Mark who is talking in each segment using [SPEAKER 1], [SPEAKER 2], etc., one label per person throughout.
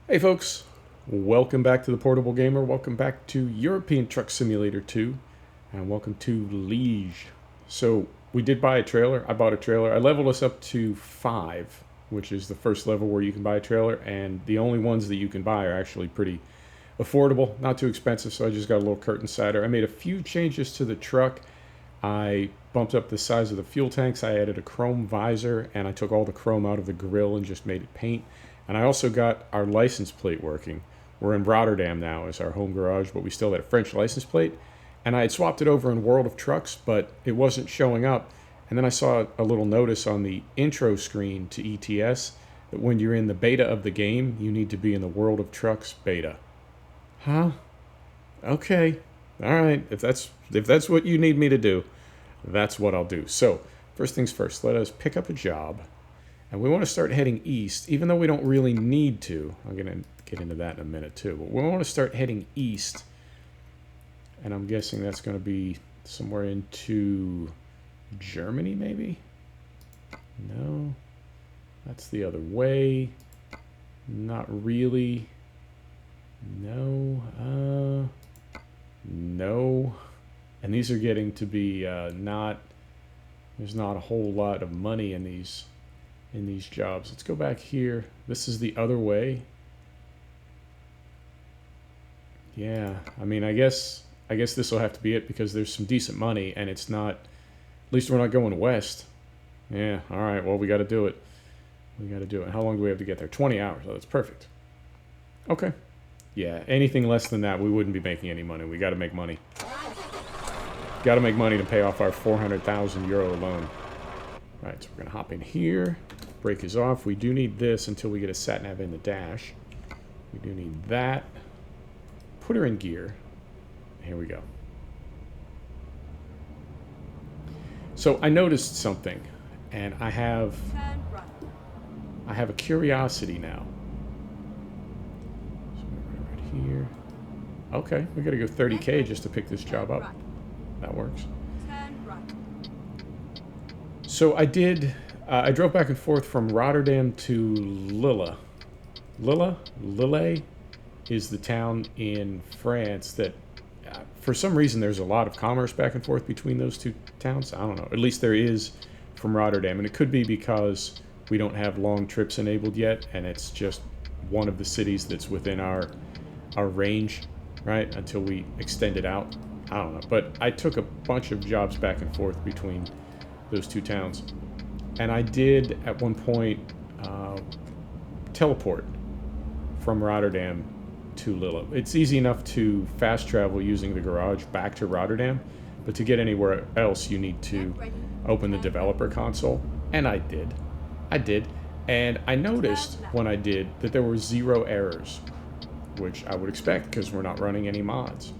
[SPEAKER 1] Hey folks, welcome back to the Portable Gamer, welcome back to European Truck Simulator 2, and welcome to Liege. So, we did buy a trailer, I bought a trailer, I leveled us up to 5, which is the first level where you can buy a trailer, and the only ones that you can buy are actually pretty affordable, not too expensive, so I just got a little curtain sider. I made a few changes to the truck. I bumped up the size of the fuel tanks, I added a chrome visor, and I took all the chrome out of the grille and just made it paint. And I also got our license plate working. We're in Rotterdam now as our home garage, but we still had a French license plate. And I had swapped it over in World of Trucks, but it wasn't showing up. And then I saw a little notice on the intro screen to ETS that when you're in the beta of the game, you need to be in the World of Trucks beta. Huh? Okay. All right. If that's what you need me to do, that's what I'll do. So, first things first, let us pick up a job. And we want to start heading east, even though we don't really need to. I'm going to get into that in a minute too. But we want to start heading east. And I'm guessing that's going to be somewhere into Germany, maybe? No. That's the other way. Not really. No. No. And these are getting to be there's not a whole lot of money in these jobs. Let's go back here. This is the other way. Yeah, I mean, I guess this will have to be it because there's some decent money and it's not, at least we're not going west. Yeah, all right, well, we got to do it. How long do we have to get there? 20 hours. Oh, that's perfect. Okay. Yeah, anything less than that, we wouldn't be making any money. We got to make money. Got to make money to pay off our 400,000 euro loan. All right, so we're going to hop in here. Brake is off. We do need this until we get a sat-nav in the dash. We do need that. Put her in gear. Here we go. So I noticed something, and I have a curiosity now. So right here. Okay, we got to go 30K just to pick this job up. That works. So I drove back and forth from Rotterdam to Lille. Lille is the town in France that, for some reason, there's a lot of commerce back and forth between those two towns. I don't know. At least there is from Rotterdam. And it could be because we don't have long trips enabled yet, and it's just one of the cities that's within our range, right, until we extend it out. I don't know. But I took a bunch of jobs back and forth between those two towns. And I did, at one point, teleport from Rotterdam to Lille. It's easy enough to fast travel using the garage back to Rotterdam, but to get anywhere else, you need to open the developer console. And I did. And I noticed when I did that there were 0 errors, which I would expect because we're not running any mods.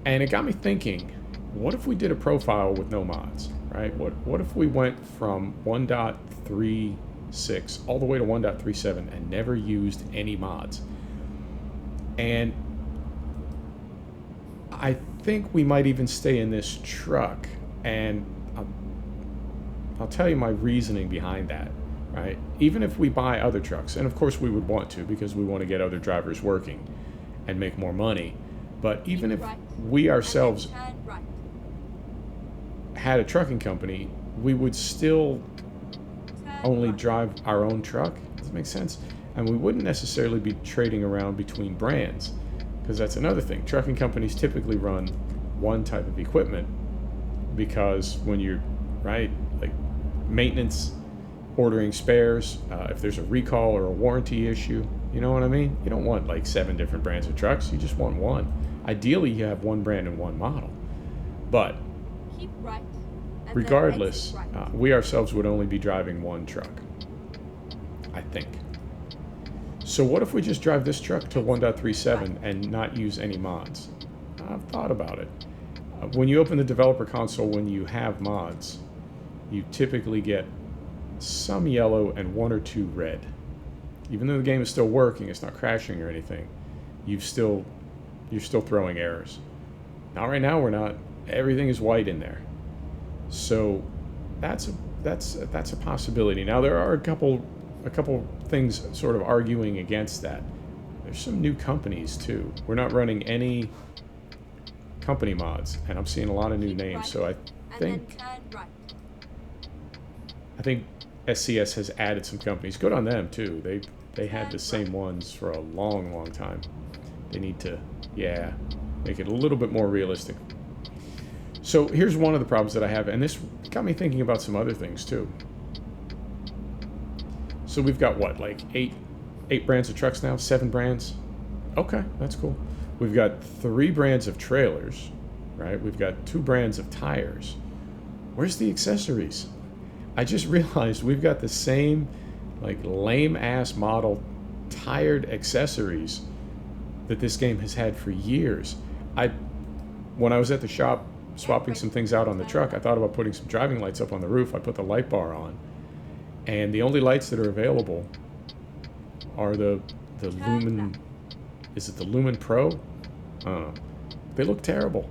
[SPEAKER 1] And it got me thinking, what if we did a profile with no mods, right? What if we went from 1.36 all the way to 1.37 and never used any mods? And I think we might even stay in this truck, and I'll tell you my reasoning behind that, right? Even if we buy other trucks, and of course we would want to because we want to get other drivers working and make more money, but even if we ourselves had a trucking company, we would still only drive our own truck. Does that make sense? And we wouldn't necessarily be trading around between brands, because that's another thing. Trucking companies typically run one type of equipment because when you're, right, like maintenance, ordering spares, if there's a recall or a warranty issue, you know what I mean? You don't want like 7 different brands of trucks. You just want one. Ideally, you have one brand and one model. But regardless, we ourselves would only be driving one truck, I think. So what if we just drive this truck to 1.37 and not use any mods? I've thought about it. When you open the developer console, when you have mods, you typically get some yellow and 1 or 2 red. Even though the game is still working, it's not crashing or anything, you're still throwing errors. Now, right now, we're not. Everything is white in there. So that's a possibility. Now, there are a couple a couple things sort of arguing against that. There's some new companies too. We're not running any company mods, and I'm seeing a lot of new names. So I think SCS has added some companies. Good on them too. They had the same ones for a long time. They need to, yeah, make it a little bit more realistic. So here's one of the problems that I have, and this got me thinking about some other things too. So we've got what, like eight brands of trucks now? 7 brands? Okay, that's cool. We've got 3 brands of trailers, right? We've got 2 brands of tires. Where's the accessories? I just realized we've got the same, like, lame-ass model tired accessories that this game has had for years. When I was at the shop swapping some things out on the truck, I thought about putting some driving lights up on the roof. I put the light bar on, and the only lights that are available are the Lumen. Is it the Lumen Pro? They look terrible.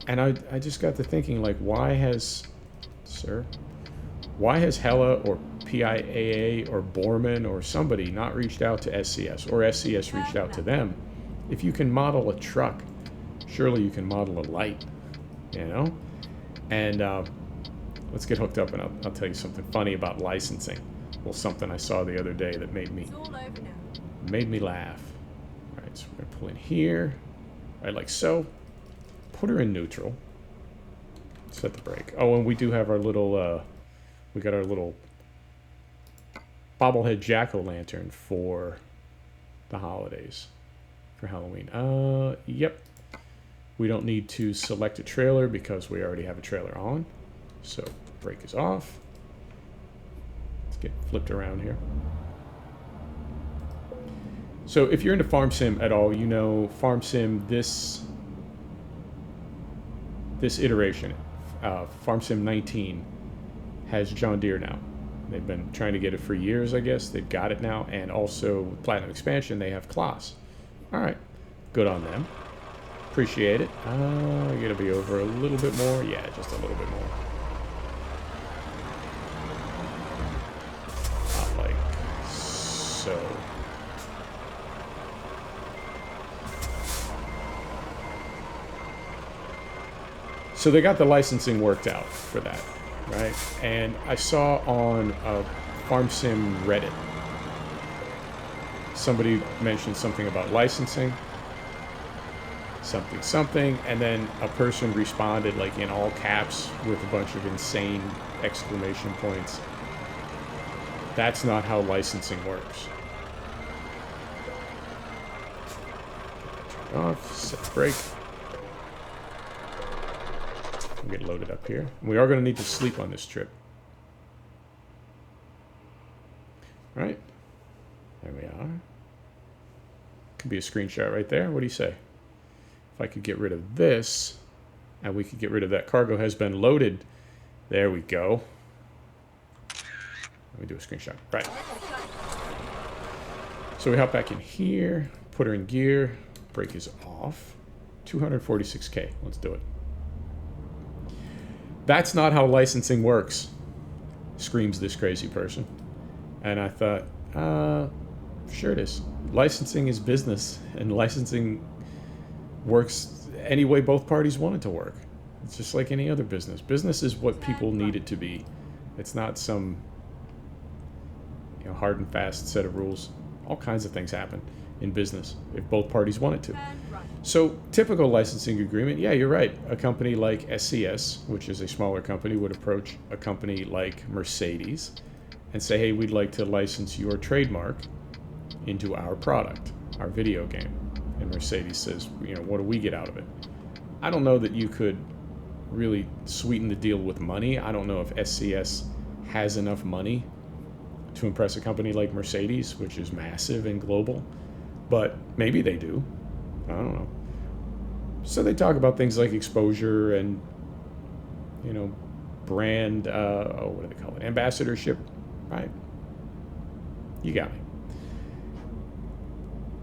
[SPEAKER 1] And I just got to thinking, like, why has Hella or PIAA or Borman or somebody not reached out to SCS, or SCS reached out to them? If you can model a truck, surely you can model a light, you know? And let's get hooked up, and I'll tell you something funny about licensing. Well, something I saw the other day that made me laugh. All right, so we're gonna pull in here, right, like so. Put her in neutral. Set the brake. Oh, and we do have our little, we got our little bobblehead jack-o'-lantern for the holidays, for Halloween. Yep. We don't need to select a trailer because we already have a trailer on. So brake is off. Let's get flipped around here. So if you're into Farm Sim at all, you know Farm Sim, this iteration, Farm Sim 19, has John Deere now. They've been trying to get it for years, I guess. They've got it now, and also with Platinum Expansion, they have Claas. All right, good on them. Appreciate it. I gotta be over a little bit more. Yeah, just a little bit more. Not like so. So they got the licensing worked out for that, right? And I saw on Farm Sim Reddit, somebody mentioned something about licensing, something, and then a person responded like in all caps with a bunch of insane exclamation points. That's not how licensing works. Turn off, set the brake. We'll get loaded up here. We are going to need to sleep on this trip. Right? There we are. Could be a screenshot right there. What do you say? If I could get rid of this, and we could get rid of that cargo has been loaded. There we go. Let me do a screenshot. Right. So we hop back in here, put her in gear. Brake is off. 246K. Let's do it. That's not how licensing works, screams this crazy person. And I thought, sure it is. Licensing is business, and licensing works any way both parties want it to work. It's just like any other business. Business is what people need it to be. It's not some, you know, hard and fast set of rules. All kinds of things happen in business if both parties want it to. So typical licensing agreement, yeah, you're right. A company like SCS, which is a smaller company, would approach a company like Mercedes and say, hey, we'd like to license your trademark into our product, our video game. And Mercedes says, you know, what do we get out of it? I don't know that you could really sweeten the deal with money. I don't know if SCS has enough money to impress a company like Mercedes, which is massive and global, but maybe they do. I don't know. So they talk about things like exposure and, you know, brand, what do they call it? Ambassadorship, right? You got me.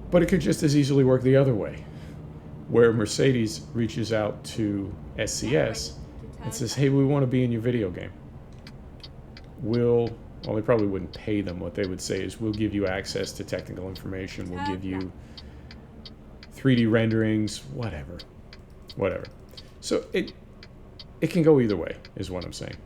[SPEAKER 1] But it could just as easily work the other way, where Mercedes reaches out to SCS and says, hey, we want to be in your video game. We'll well, they probably wouldn't pay them. What they would say is, we'll give you access to technical information, we'll give you 3D renderings, whatever. So it can go either way, is what I'm saying.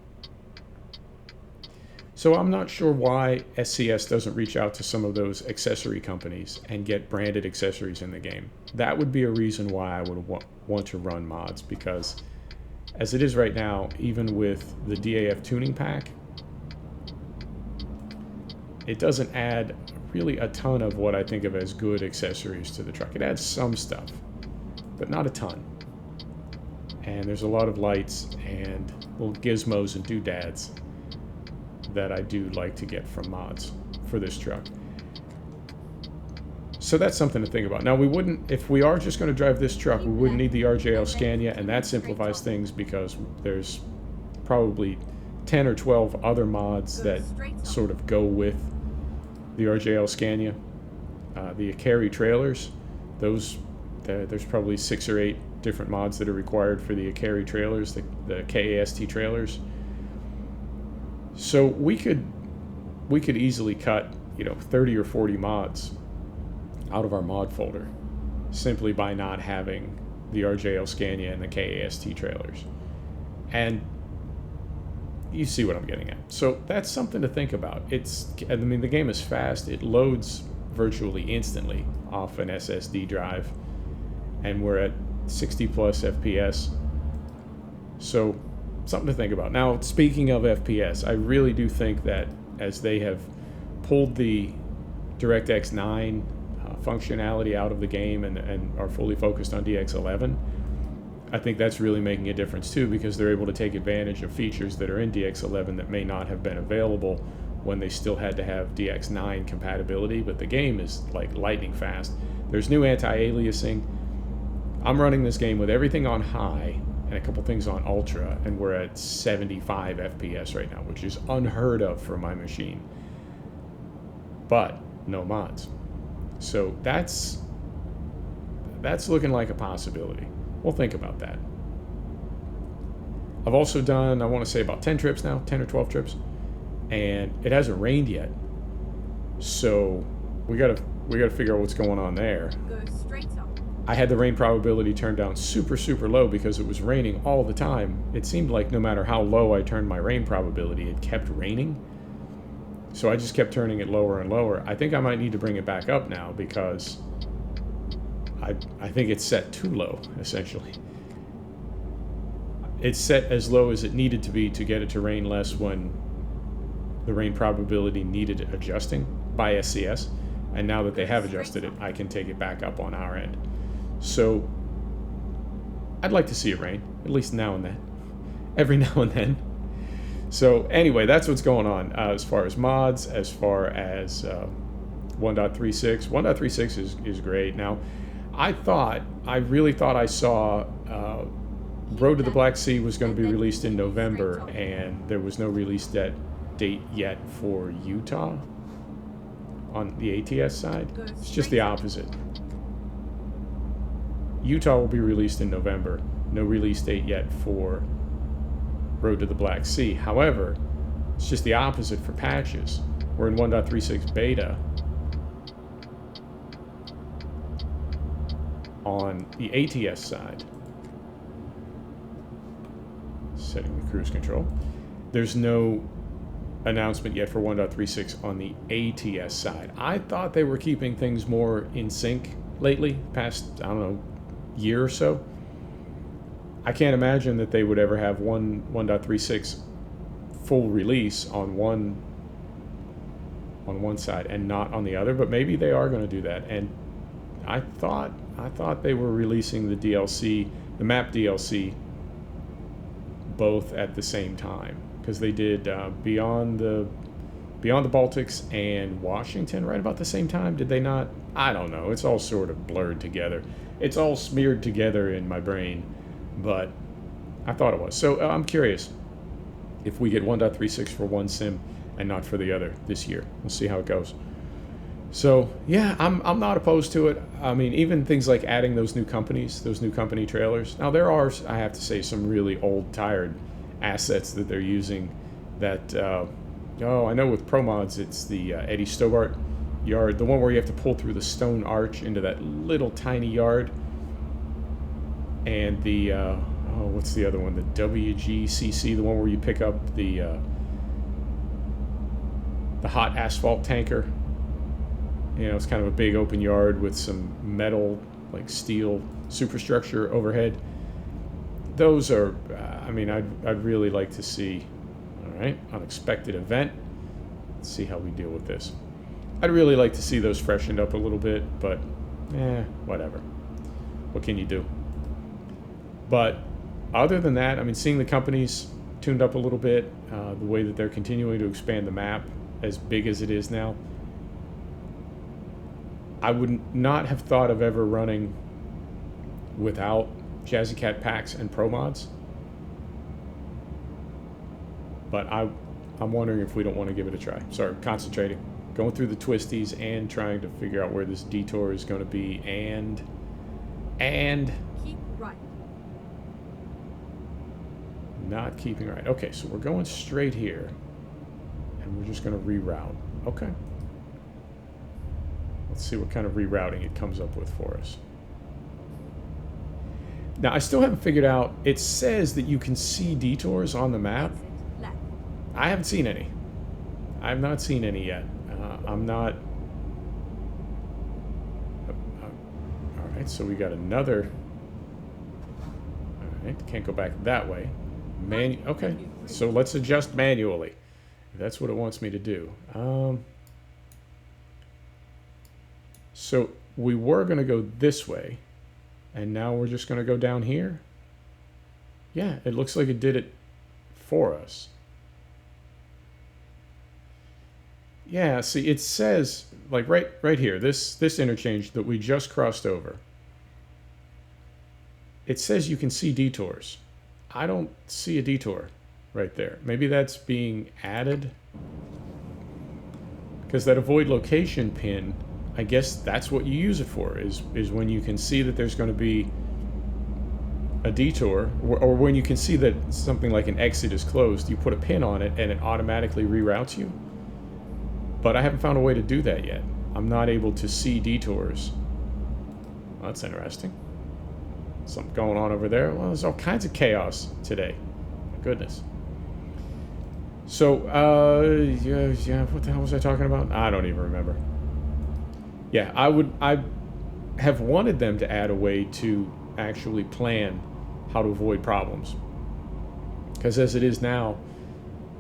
[SPEAKER 1] So I'm not sure why SCS doesn't reach out to some of those accessory companies and get branded accessories in the game. That would be a reason why I would want to run mods, because as it is right now, even with the DAF tuning pack, it doesn't add really a ton of what I think of as good accessories to the truck. It adds some stuff, but not a ton. And there's a lot of lights and little gizmos and doodads that I do like to get from mods for this truck. So that's something to think about. Now, we wouldn't, if we are just going to drive this truck, we wouldn't need the RJL Scania, and that simplifies things because there's probably 10 or 12 other mods that sort of go with the RJL Scania. The Akari trailers, there's probably 6 or 8 different mods that are required for the Akari trailers, the KAST trailers. So we could easily cut, 30 or 40 mods out of our mod folder simply by not having the RJL Scania and the KAST trailers. And you see what I'm getting at. So that's something to think about. The game is fast. It loads virtually instantly off an SSD drive, and we're at 60 plus FPS. So something to think about. Now, speaking of FPS, I really do think that as they have pulled the DirectX 9 functionality out of the game and are fully focused on DX11, I think that's really making a difference too, because they're able to take advantage of features that are in DX11 that may not have been available when they still had to have DX9 compatibility. But the game is like lightning fast. There's new anti-aliasing. I'm running this game with everything on high and a couple things on ultra, and we're at 75 FPS right now, which is unheard of for my machine. But no mods. So that's looking like a possibility. We'll think about that. I've also done, I want to say, about 10 trips now, 10 or 12 trips, and it hasn't rained yet. So we gotta figure out what's going on there.
[SPEAKER 2] Go straight up.
[SPEAKER 1] I had the rain probability turned down super, super low because it was raining all the time. It seemed like no matter how low I turned my rain probability, it kept raining. So I just kept turning it lower and lower. I think I might need to bring it back up now because I think it's set too low, essentially. It's set as low as it needed to be to get it to rain less when the rain probability needed adjusting by SCS. And now that they have adjusted it, I can take it back up on our end. So I'd like to see it rain, at least now and then, every now and then. So anyway, that's what's going on as far as mods, as far as 1.36. 1.36 is great. Now, I really thought I saw Road to the Black Sea was going to be released in November, and there was no release date yet for Utah on the ATS side. It's just the opposite. Utah will be released in November. No release date yet for Road to the Black Sea. However, it's just the opposite for patches. We're in 1.36 beta on the ATS side. Setting the cruise control. There's no announcement yet for 1.36 on the ATS side. I thought they were keeping things more in sync lately, past, I don't know, year or so. I can't imagine that they would ever have 1.36 full release on one side and not on the other, but maybe they are going to do that. And I thought they were releasing the DLC, the map DLC, both at the same time, because they did Beyond the Baltics and Washington right about the same time. Did they not? I don't know. It's all sort of blurred together. It's all smeared together in my brain, but I thought it was. So I'm curious if we get 1.36 for one sim and not for the other this year. We'll see how it goes. So yeah, I'm not opposed to it. I mean, even things like adding those new company trailers. Now there are, I have to say, some really old, tired assets that they're using that Oh, I know with Pro Mods, it's the Eddie Stobart yard, the one where you have to pull through the stone arch into that little tiny yard. And the, oh, what's the other one? The WGCC, the one where you pick up the hot asphalt tanker. You know, it's kind of a big open yard with some metal, like steel superstructure overhead. Those are, I mean, I'd really like to see. All right, unexpected event. Let's see how we deal with this. I'd really like to see those freshened up a little bit, but whatever. What can you do? But other than that, I mean, seeing the companies tuned up a little bit, the way that they're continuing to expand the map as big as it is now, I would not have thought of ever running without Jazzy Cat packs and Pro Mods. But I'm wondering if we don't want to give it a try. Sorry, concentrating. Going through the twisties and trying to figure out where this detour is going to be and
[SPEAKER 2] keep right.
[SPEAKER 1] Not keeping right. Okay, so we're going straight here. And we're just going to reroute. Okay. Let's see what kind of rerouting it comes up with for us. Now, I still haven't figured out, it says that you can see detours on the map. I haven't seen any. I have not seen any yet. I'm not... Alright, so we got another... Alright, can't go back that way. Okay, so let's adjust manually. If that's what it wants me to do. So we were going to go this way. And now we're just going to go down here. Yeah, it looks like it did it for us. Yeah, see, it says, like right here, this interchange that we just crossed over. It says you can see detours. I don't see a detour right there. Maybe that's being added. Because that avoid location pin, I guess that's what you use it for, is when you can see that there's going to be a detour, or when you can see that something like an exit is closed, you put a pin on it and it automatically reroutes you. But I haven't found a way to do that yet. I'm not able to see detours. Well, that's interesting. Something going on over there. Well, there's all kinds of chaos today. My goodness. So, yeah, what the hell was I talking about? I don't even remember. Yeah, I have wanted them to add a way to actually plan how to avoid problems. Because as it is now,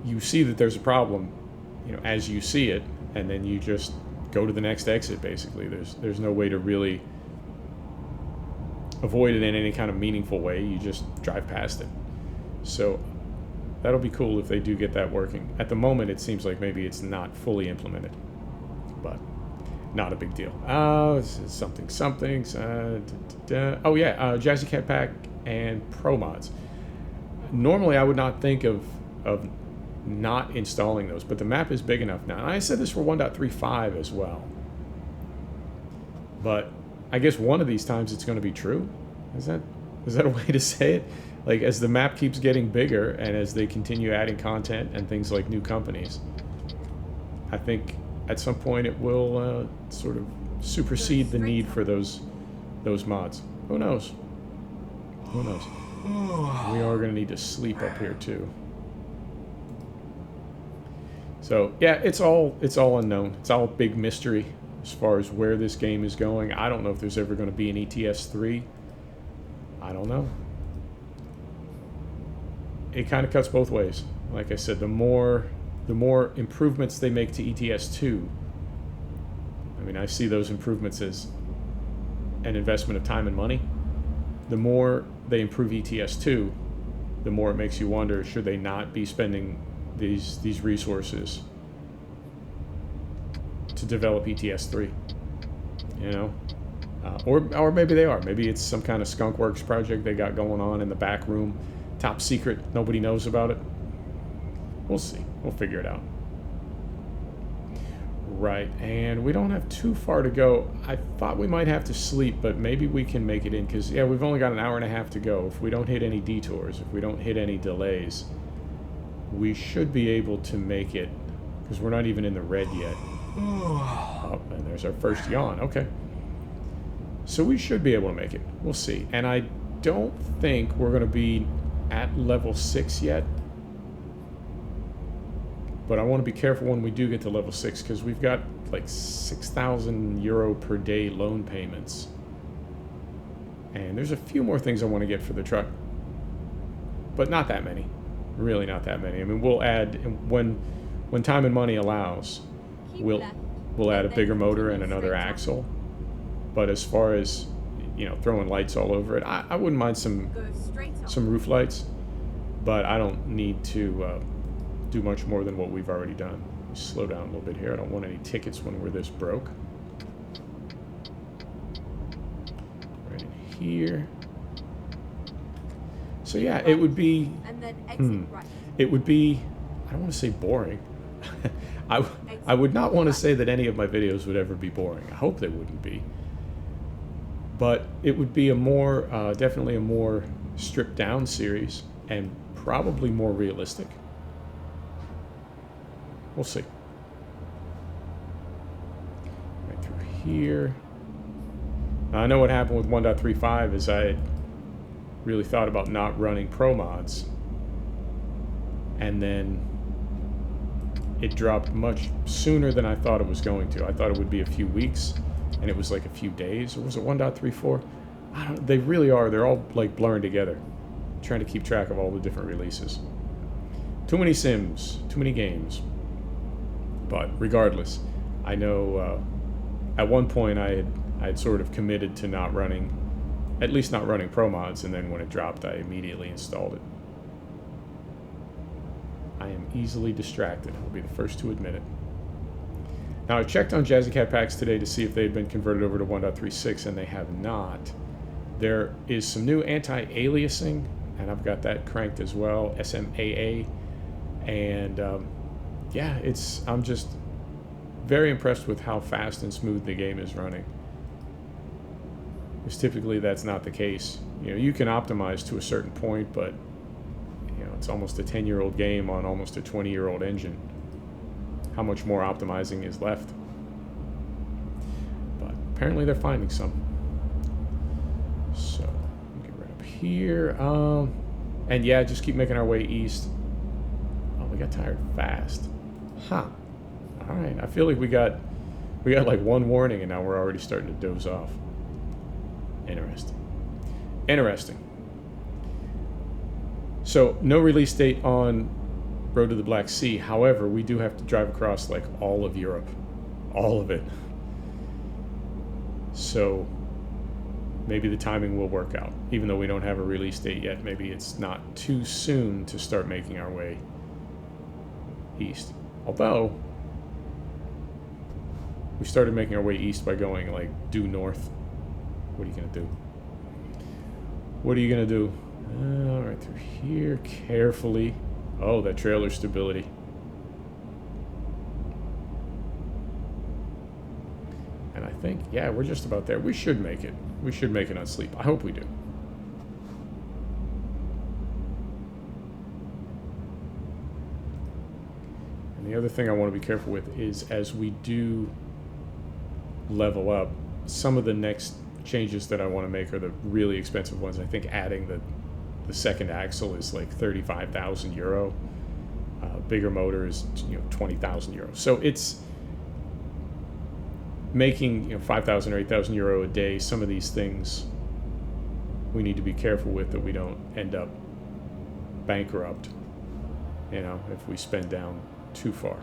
[SPEAKER 1] you see that there's a problem, you know, as you see it, and then you just go to the next exit, basically. There's no way to really avoid it in any kind of meaningful way. You just drive past it. So that'll be cool if they do get that working. At the moment, it seems like maybe it's not fully implemented, but not a big deal. Something. Oh yeah, Jazzy Cat Pack and Pro Mods. Normally, I would not think of not installing those, but the map is big enough now. And I said this for 1.35 as well. But I guess one of these times it's going to be true. Is that a way to say it? Like, as the map keeps getting bigger and as they continue adding content and things like new companies, I think at some point it will sort of supersede the need for those mods. Who knows? Who knows? We are going to need to sleep up here too. So yeah, it's all unknown. It's all a big mystery as far as where this game is going. I don't know if there's ever going to be an ETS3. I don't know. It kind of cuts both ways. Like I said, the more improvements they make to ETS2, I mean, I see those improvements as an investment of time and money. The more they improve ETS2, the more it makes you wonder, should they not be spending these resources to develop ETS3? You know? Or maybe they are. Maybe it's some kind of skunkworks project they got going on in the back room. Top secret. Nobody knows about it. We'll see. We'll figure it out. Right, and we don't have too far to go. I thought we might have to sleep, but maybe we can make it in, because, yeah, we've only got an hour and a half to go. If we don't hit any detours, if we don't hit any delays, we should be able to make it because we're not even in the red yet. Oh, and there's our first yawn. Okay. So we should be able to make it. We'll see. And I don't think we're going to be at level 6 yet. But I want to be careful when we do get to level 6, because we've got like 6,000 euro per day loan payments. And there's a few more things I want to get for the truck. But not that many. Really not that many. I mean, we'll add, when time and money allows, we'll add a bigger motor and another axle. But as far as, you know, throwing lights all over it, I wouldn't mind some roof lights. But I don't need to do much more than what we've already done. Slow down a little bit here. I don't want any tickets when we're this broke. Right in here. So yeah, it would be...
[SPEAKER 2] And then exit right.
[SPEAKER 1] It would be... I don't want to say boring. I would not want to say that any of my videos would ever be boring. I hope they wouldn't be. But it would be a more... definitely a more stripped down series. And probably more realistic. We'll see. Right through here. Now, I know what happened with 1.35 is I really thought about not running pro mods. And then it dropped much sooner than I thought it was going to. I thought it would be a few weeks, and it was like a few days. Or was it 1.34? I don't, they really are. They're all like blurring together. I'm trying to keep track of all the different releases. Too many sims, too many games. But regardless, I know at one point I had sort of committed to not running, at least not running pro mods, and then when it dropped, I immediately installed it. I am easily distracted. I'll be the first to admit it. Now, I checked on Jazzy Cat Packs today to see if they had been converted over to 1.36, and they have not. There is some new anti-aliasing, and I've got that cranked as well, SMAA, and yeah, I'm just very impressed with how fast and smooth the game is running. Because typically that's not the case. You know, you can optimize to a certain point, but you know, it's almost a 10-year-old game on almost a 20-year-old engine. How much more optimizing is left? But apparently they're finding some. So, get right up here. And yeah, just keep making our way east. Oh, we got tired fast. Huh. All right. I feel like we got like one warning, and now we're already starting to doze off. Interesting. Interesting. So, no release date on Road to the Black Sea. However, we do have to drive across like all of Europe. All of it. So, maybe the timing will work out. Even though we don't have a release date yet, maybe it's not too soon to start making our way east. Although, we started making our way east by going like due north. What are you going to do? What are you going to do? Right through here, carefully. Oh, that trailer stability. And I think, yeah, we're just about there. We should make it. We should make it on sleep. I hope we do. And the other thing I want to be careful with is as we do level up, some of the next changes that I want to make are the really expensive ones. I think adding the second axle is like 35,000 euro. Bigger motor is 20,000 euros. So it's making 5,000 or 8,000 euro a day. Some of these things we need to be careful with, that we don't end up bankrupt. If we spend down too far.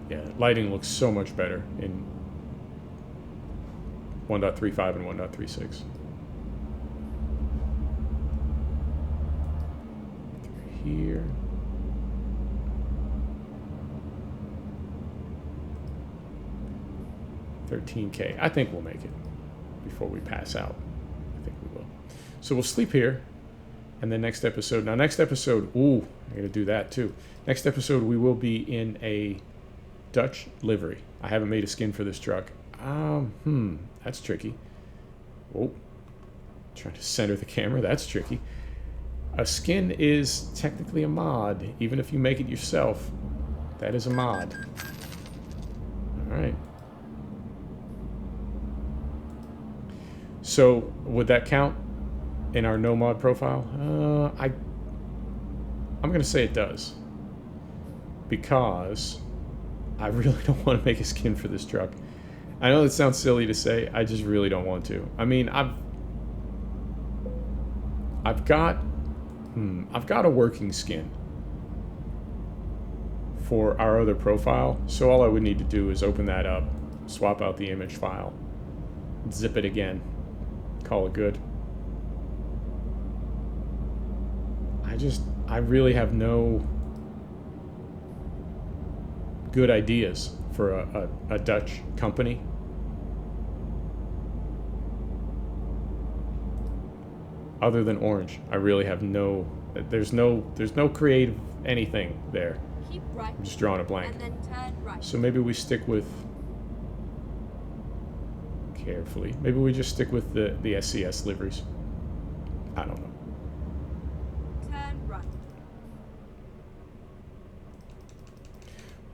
[SPEAKER 1] Yeah, lighting looks so much better in 1.35 and 1.36. Here. $13K. I think we'll make it before we pass out. I think we will. So we'll sleep here. And then next episode. Now, next episode. Ooh, I got to do that too. Next episode, we will be in a Dutch livery. I haven't made a skin for this truck. That's tricky. Oh, trying to center the camera. That's tricky. A skin is technically a mod, even if you make it yourself. That is a mod. Alright. So, would that count in our no mod profile? I'm going to say it does. Because I really don't want to make a skin for this truck. I know that sounds silly to say, I just really don't want to. I mean, I've got a working skin for our other profile, so all I would need to do is open that up, swap out the image file, zip it again, call it good. I really have no good ideas for a Dutch company. Other than orange, I really have no. There's no creative anything there.
[SPEAKER 2] Keep right.
[SPEAKER 1] I'm just drawing a blank.
[SPEAKER 2] And then turn right.
[SPEAKER 1] So maybe we stick with. Carefully. Maybe we just stick with the SCS liveries. I don't know.
[SPEAKER 2] Turn right.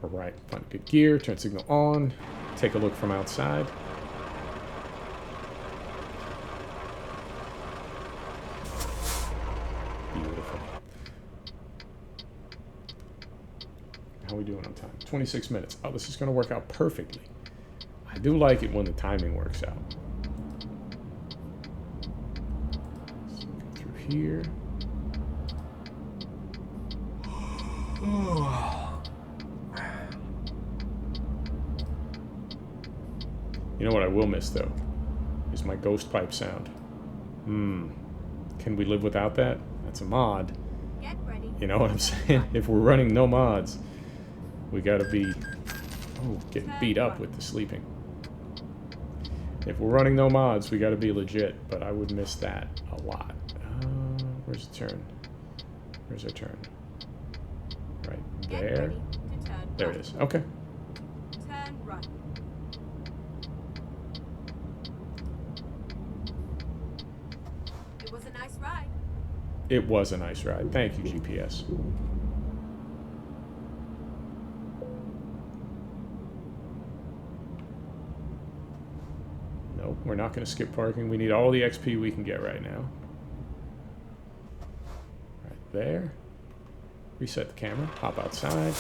[SPEAKER 1] All right. Find a good gear. Turn signal on. Take a look from outside. Beautiful. How are we doing on time? 26 minutes. Oh, this is going to work out perfectly. I do like it when the timing works out. Let's go through here. You know what I will miss, though? Is my ghost pipe sound. Can we live without that? That's a mod.
[SPEAKER 2] Get ready.
[SPEAKER 1] You know what I'm saying? If we're running no mods, we gotta be... Oh, getting beat up with the sleeping. If we're running no mods, we gotta be legit, but I would miss that a lot. Where's the turn? Where's our turn? Right there. There it is. Okay.
[SPEAKER 2] Turn right. It was a nice ride.
[SPEAKER 1] It was a nice ride. Thank you, GPS. Nope, we're not going to skip parking. We need all the XP we can get right now. Right there. Reset the camera. Hop outside.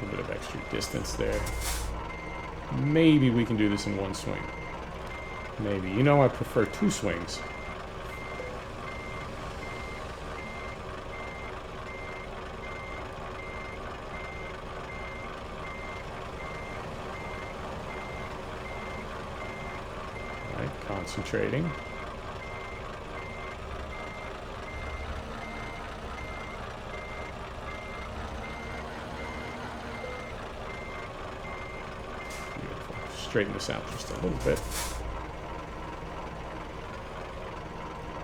[SPEAKER 1] A bit of extra distance there. Maybe we can do this in one swing. Maybe. You know, I prefer two swings. All right, concentrating. Straighten this out just a little bit.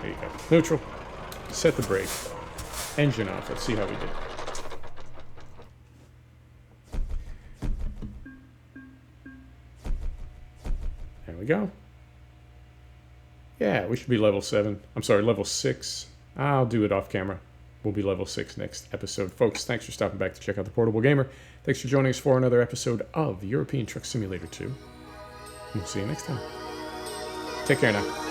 [SPEAKER 1] There you go. Neutral. Set the brake. Engine off. Let's see how we did. There we go. Yeah, we should be level 7. I'm sorry, level 6. I'll do it off camera. We'll be level 6 next episode. Folks, thanks for stopping back to check out The Portable Gamer. Thanks for joining us for another episode of European Truck Simulator 2. We'll see you next time. Take care now.